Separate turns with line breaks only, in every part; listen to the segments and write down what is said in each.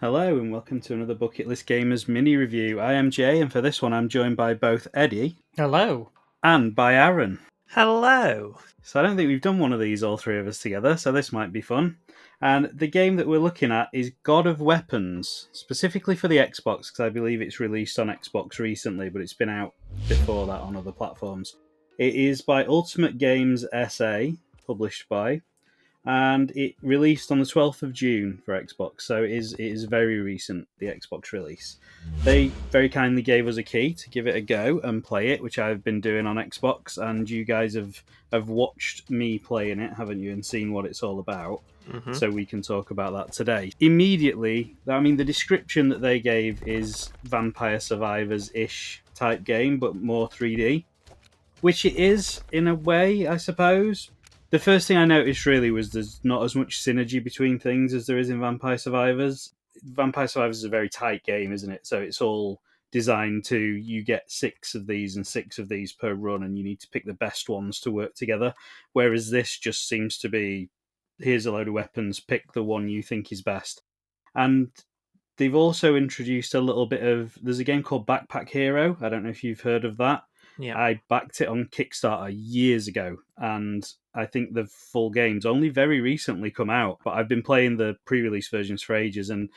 Hello and welcome to another Bucket List Gamers mini review. I am Jay, and for this one I'm joined by both Eddie
Hello.
and by Aaron.
Hello.
So I don't think we've done one of these, all three of us together, so this might be fun. And the game that we're looking at is God of Weapons, specifically for the Xbox, because I believe it's released on Xbox recently, but it's been out before that on other platforms. It is by Ultimate Games SA, published by, and it released on the 12th of June for Xbox, so it is very recent, the Xbox release. They very kindly gave us a key to give it a go and play it, which I've been doing on Xbox, and you guys have watched me playing it, haven't you, and seen what it's all about, so we can talk about that today. Immediately, I mean, the description that they gave is Vampire Survivors-ish type game, but more 3D, which it is, in a way, I suppose. The first thing I noticed really was there's not as much synergy between things as there is in Vampire Survivors. Vampire Survivors is a very tight game, isn't it? So it's all designed to, you get 6 of these and 6 of these per run, and you need to pick the best ones to work together. Whereas this just seems to be, here's a load of weapons, pick the one you think is best. And they've also introduced a little bit of, there's a game called Backpack Hero. I don't know if you've heard of that.
Yeah.
I backed it on Kickstarter years ago, and I think the full game's only very recently come out, but I've been playing the pre-release versions for ages, and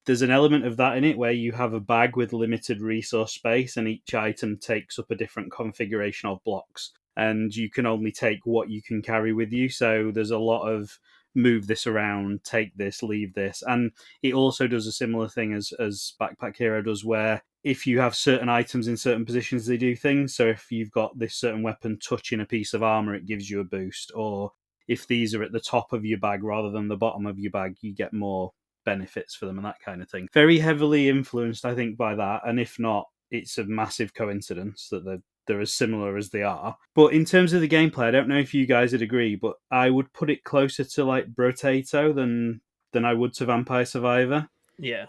there's an element of that in it where you have a bag with limited resource space, and each item takes up a different configuration of blocks, and you can only take what you can carry with you, so there's a lot of move this around, take this, leave this. And it also does a similar thing as Backpack Hero does, where if you have certain items in certain positions, they do things. So if you've got this certain weapon touching a piece of armor, it gives you a boost. Or if these are at the top of your bag rather than the bottom of your bag, you get more benefits for them and that kind of thing. Very heavily influenced, I think, by that. And if not, it's a massive coincidence that they're as similar as they are. But in terms of the gameplay, I don't know if you guys would agree, but I would put it closer to like Brotato than I would to Vampire Survivor.
Yeah.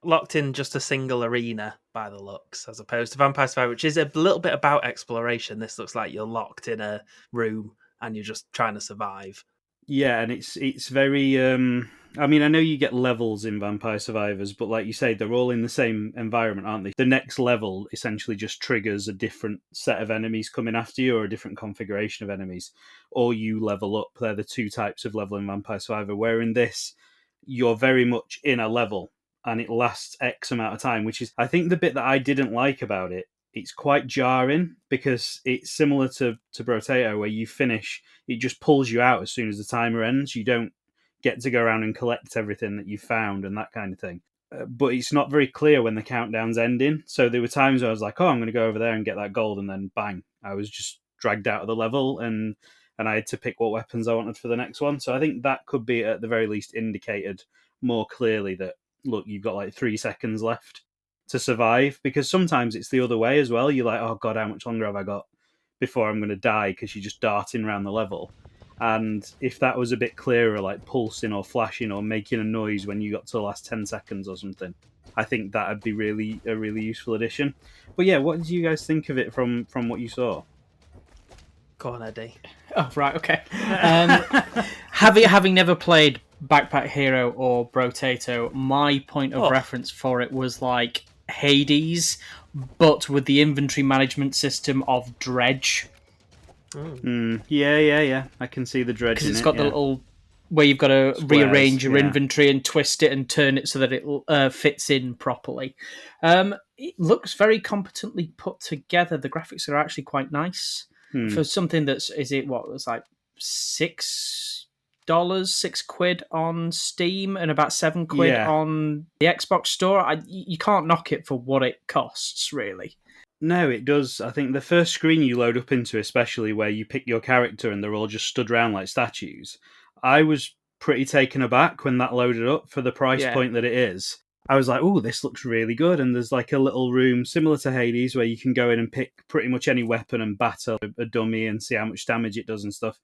Locked in just a single arena by the looks, as opposed to Vampire Survivor, which is a little bit about exploration. This looks like you're locked in a room and you're just trying to survive.
Yeah, and it's very. I mean, I know you get levels in Vampire Survivors, but like you say, they're all in the same environment, aren't they? The next level essentially just triggers a different set of enemies coming after you, or a different configuration of enemies, or you level up. They're the two types of level in Vampire Survivor. Where in this, you're very much in a level, and it lasts X amount of time, which is, I think, the bit that I didn't like about it. It's quite jarring because it's similar to Brotato, where you finish, it just pulls you out as soon as the timer ends. You don't get to go around and collect everything that you found and that kind of thing. But it's not very clear when the countdown's ending. So there were times where I was like, oh, I'm going to go over there and get that gold, and then bang, I was just dragged out of the level, and I had to pick what weapons I wanted for the next one. So I think that could be, at the very least, indicated more clearly that, look, you've got like 3 seconds left to survive, because sometimes it's the other way as well. You're like, oh god, how much longer have I got before I'm going to die, because you're just darting around the level. And if that was a bit clearer, like pulsing or flashing or making a noise when you got to the last 10 seconds or something, I think that would be a really useful addition. But yeah, what did you guys think of it from what you saw?
Go on, Eddie.
Oh, right, okay. Having never played Backpack Hero or Brotato, my point of reference for it was like Hades, but with the inventory management system of Dredge.
Yeah. I can see the Dredge
because
in
it's
it,
got the little where you've got to rearrange your inventory and twist it and turn it so that it fits in properly. It looks very competently put together. The graphics are actually quite nice for something that's, it's like $6, £6 on Steam and about £7 on the Xbox store. You can't knock it for what it costs, really.
No, it does. I think the first screen you load up into, especially where you pick your character and they're all just stood around like statues, I was pretty taken aback when that loaded up for the price point that it is. I was like, oh, this looks really good. And there's like a little room similar to Hades where you can go in and pick pretty much any weapon and battle a dummy and see how much damage it does and stuff.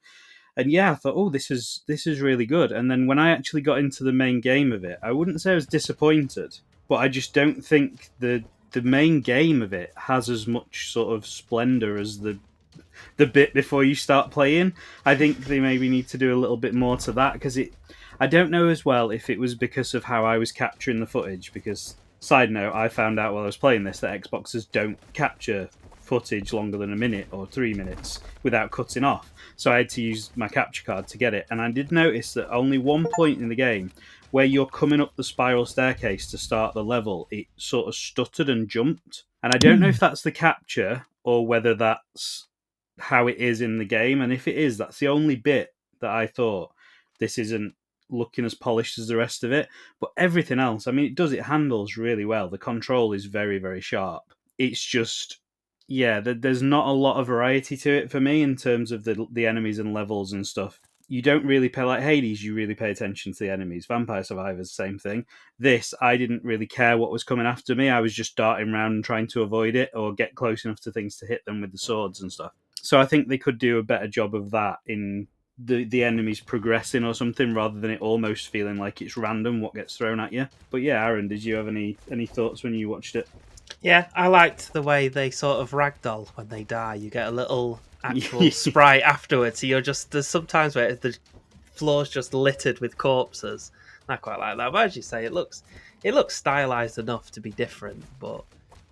And yeah, I thought, oh, this is really good. And then when I actually got into the main game of it, I wouldn't say I was disappointed, but I just don't think the main game of it has as much sort of splendor as the bit before you start playing. I think they maybe need to do a little bit more to that, because I don't know as well if it was because of how I was capturing the footage, because, side note, I found out while I was playing this that Xboxes don't capture footage longer than a minute or 3 minutes without cutting off. So I had to use my capture card to get it. And I did notice that only one point in the game where you're coming up the spiral staircase to start the level, it sort of stuttered and jumped. And I don't know if that's the capture or whether that's how it is in the game. And if it is, that's the only bit that I thought this isn't looking as polished as the rest of it. But everything else, I mean, it handles really well. The control is very, very sharp. It's just, yeah, there's not a lot of variety to it for me in terms of the enemies and levels and stuff. You don't really pay, like Hades, you really pay attention to the enemies. Vampire Survivors, same thing. This, I didn't really care what was coming after me. I was just darting around and trying to avoid it or get close enough to things to hit them with the swords and stuff. So I think they could do a better job of that in the enemies progressing or something, rather than it almost feeling like it's random what gets thrown at you. But yeah, Aaron, did you have any thoughts when you watched it?
Yeah, I liked the way they sort of ragdoll when they die. You get a little actual sprite afterwards. So you're just, there's sometimes where the floor's just littered with corpses. I quite like that. But as you say, it looks stylized enough to be different, but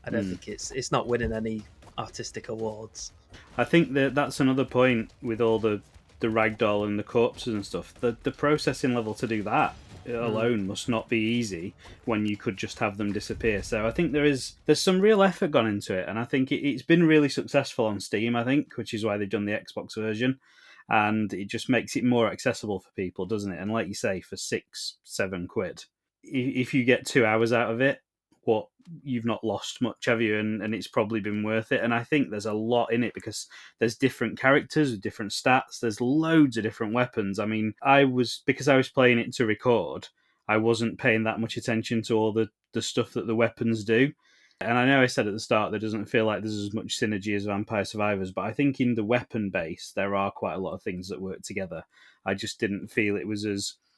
I don't think it's not winning any artistic awards.
I think that's another point with all the ragdoll and the corpses and stuff. The processing level to do that alone must not be easy when you could just have them disappear. So I think there's some real effort gone into it, and I think it's been really successful on Steam, I think, which is why they've done the Xbox version, and it just makes it more accessible for people, doesn't it? And like you say, for £6-7, if you get 2 hours out of it, what, you've not lost much, have you? And it's probably been worth it. And I think there's a lot in it because there's different characters with different stats. There's loads of different weapons. I mean, because I was playing it to record, I wasn't paying that much attention to all the stuff that the weapons do. And I know I said at the start there doesn't feel like there's as much synergy as Vampire Survivors, but I think in the weapon base there are quite a lot of things that work together. I just didn't feel it was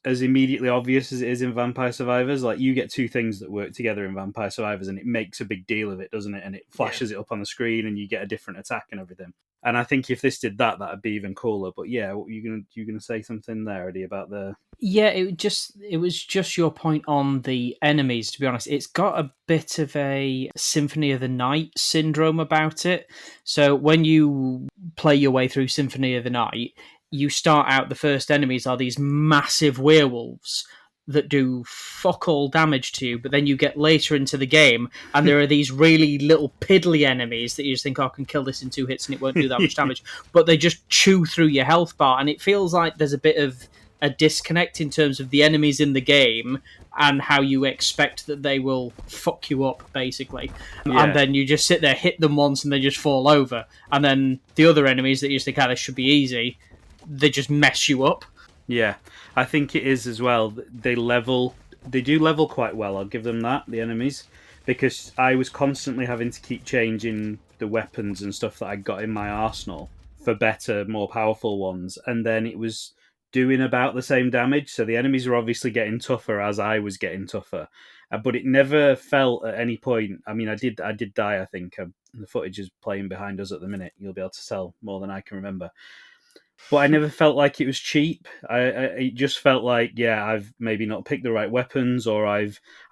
as immediately obvious as it is in Vampire Survivors. Like, you get two things that work together in Vampire Survivors and it makes a big deal of it, doesn't it? And it flashes it up on the screen and you get a different attack and everything. And I think if this did that, that'd be even cooler. But yeah, you gonna say something there, Eddie, about the...
Yeah, it was just your point on the enemies, to be honest. It's got a bit of a Symphony of the Night syndrome about it. So when you play your way through Symphony of the Night, you start out, the first enemies are these massive werewolves that do fuck all damage to you, but then you get later into the game and there are these really little piddly enemies that you just think, oh, I can kill this in 2 hits and it won't do that much damage, but they just chew through your health bar, and it feels like there's a bit of a disconnect in terms of the enemies in the game and how you expect that they will fuck you up, basically. Yeah. And then you just sit there, hit them once, and they just fall over. And then the other enemies that you just think, this should be easy, they just mess you up.
Yeah, I think it is as well. They do level quite well, I'll give them that, the enemies, because I was constantly having to keep changing the weapons and stuff that I got in my arsenal for better, more powerful ones, and then it was doing about the same damage. So the enemies were obviously getting tougher as I was getting tougher, but it never felt at any point. I mean, I did die, I think. The footage is playing behind us at the minute. You'll be able to tell more than I can remember. But I never felt like it was cheap. It just felt like, yeah, I've maybe not picked the right weapons, or I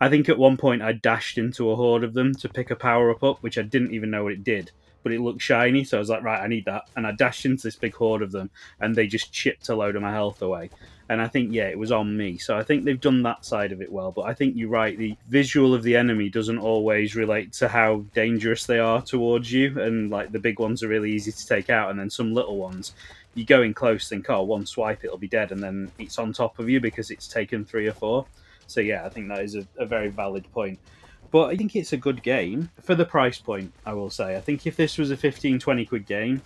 think at one point I dashed into a horde of them to pick a power up, which I didn't even know what it did, but it looked shiny, so I was like, right, I need that. And I dashed into this big horde of them, and they just chipped a load of my health away. And I think, yeah, it was on me. So I think they've done that side of it well. But I think you're right, the visual of the enemy doesn't always relate to how dangerous they are towards you. And like, the big ones are really easy to take out, and then some little ones, you go in close, think, oh, one swipe, it'll be dead, and then it's on top of you because it's taken 3 or 4. So yeah, I think that is a very valid point. But I think it's a good game for the price point, I will say. I think if this was a 15-20 quid game,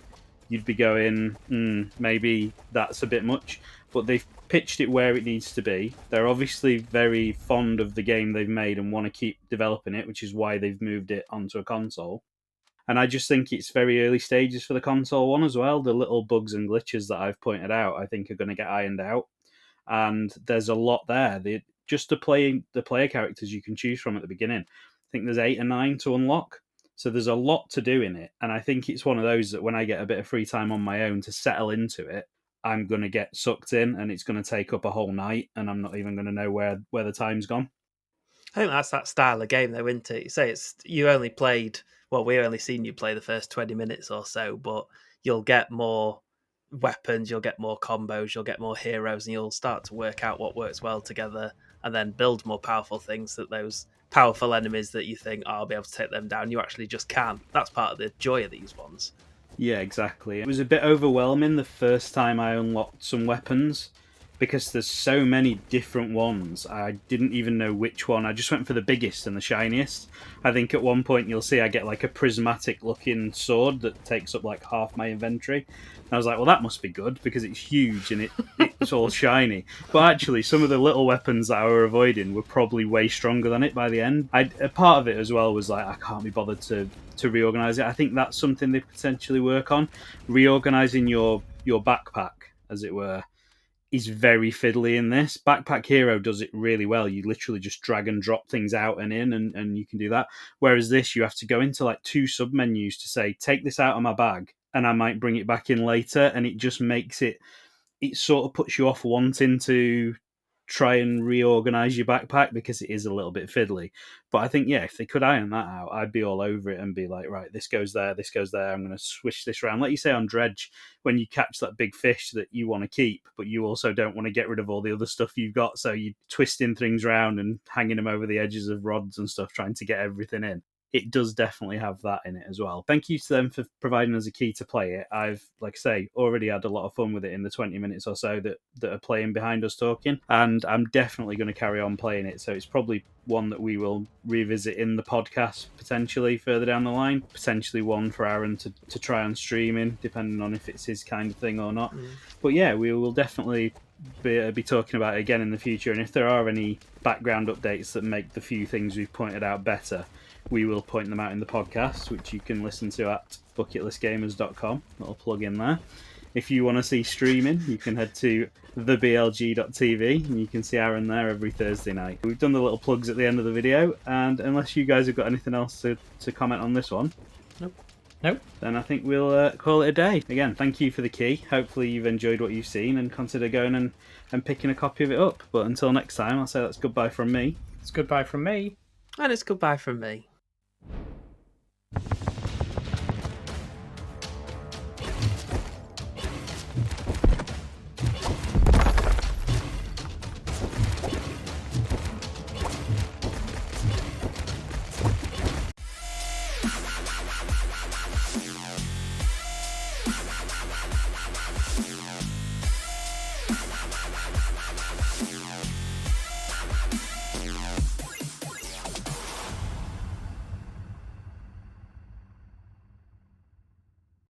you'd be going, maybe that's a bit much. But they've pitched it where it needs to be. They're obviously very fond of the game they've made and want to keep developing it, which is why they've moved it onto a console. And I just think it's very early stages for the console one as well. The little bugs and glitches that I've pointed out, I think, are going to get ironed out. And there's a lot there. Just the player characters you can choose from at the beginning, I think there's 8 or 9 to unlock. So there's a lot to do in it. And I think it's one of those that when I get a bit of free time on my own to settle into it, I'm going to get sucked in and it's going to take up a whole night and I'm not even going to know where the time's gone.
I think that's that style of game, though, isn't it? You say you only played, well, we only seen you play the first 20 minutes or so, but you'll get more weapons, you'll get more combos, you'll get more heroes, and you'll start to work out what works well together and then build more powerful things that those powerful enemies that you think, oh, I'll be able to take them down, you actually just can. That's part of the joy of these ones.
Yeah, exactly. It was a bit overwhelming the first time I unlocked some weapons because there's so many different ones. I didn't even know which one. I just went for the biggest and the shiniest. I think at one point you'll see I get like a prismatic looking sword that takes up like half my inventory. And I was like, well, that must be good because it's huge and it's all shiny. But actually, some of the little weapons that I were avoiding were probably way stronger than it by the end. A part of it as well was like, I can't be bothered to reorganize it. I think that's something they potentially work on. Reorganizing your backpack, as it were, is very fiddly in this. Backpack Hero does it really well. You literally just drag and drop things out and in, and you can do that. Whereas this, you have to go into like 2 sub-menus to say, take this out of my bag, and I might bring it back in later, and it just makes it sort of puts you off wanting to try and reorganize your backpack because it is a little bit fiddly. But I think, yeah, if they could iron that out, I'd be all over it and be like, right, this goes there, I'm going to switch this around. Like you say on Dredge, when you catch that big fish that you want to keep, but you also don't want to get rid of all the other stuff you've got, so you're twisting things around and hanging them over the edges of rods and stuff, trying to get everything in. It does definitely have that in it as well. Thank you to them for providing us a key to play it. I've, like I say, already had a lot of fun with it in the 20 minutes or so that are playing behind us talking, and I'm definitely going to carry on playing it. So it's probably one that we will revisit in the podcast potentially further down the line. Potentially one for Aaron to try on streaming, depending on if it's his kind of thing or not. But yeah, we will definitely be talking about it again in the future, and if there are any background updates that make the few things we've pointed out better, we will point them out in the podcast, which you can listen to at bucketlistgamers.com. Little plug in there. If you want to see streaming, you can head to theblg.tv and you can see Aaron there every Thursday night. We've done the little plugs at the end of the video, and unless you guys have got anything else to comment on this one,
Nope.
Then I think we'll call it a day. Again, thank you for the key. Hopefully you've enjoyed what you've seen and consider going and picking a copy of it up. But until next time, I'll say that's goodbye from me.
It's goodbye from me.
And it's goodbye from me.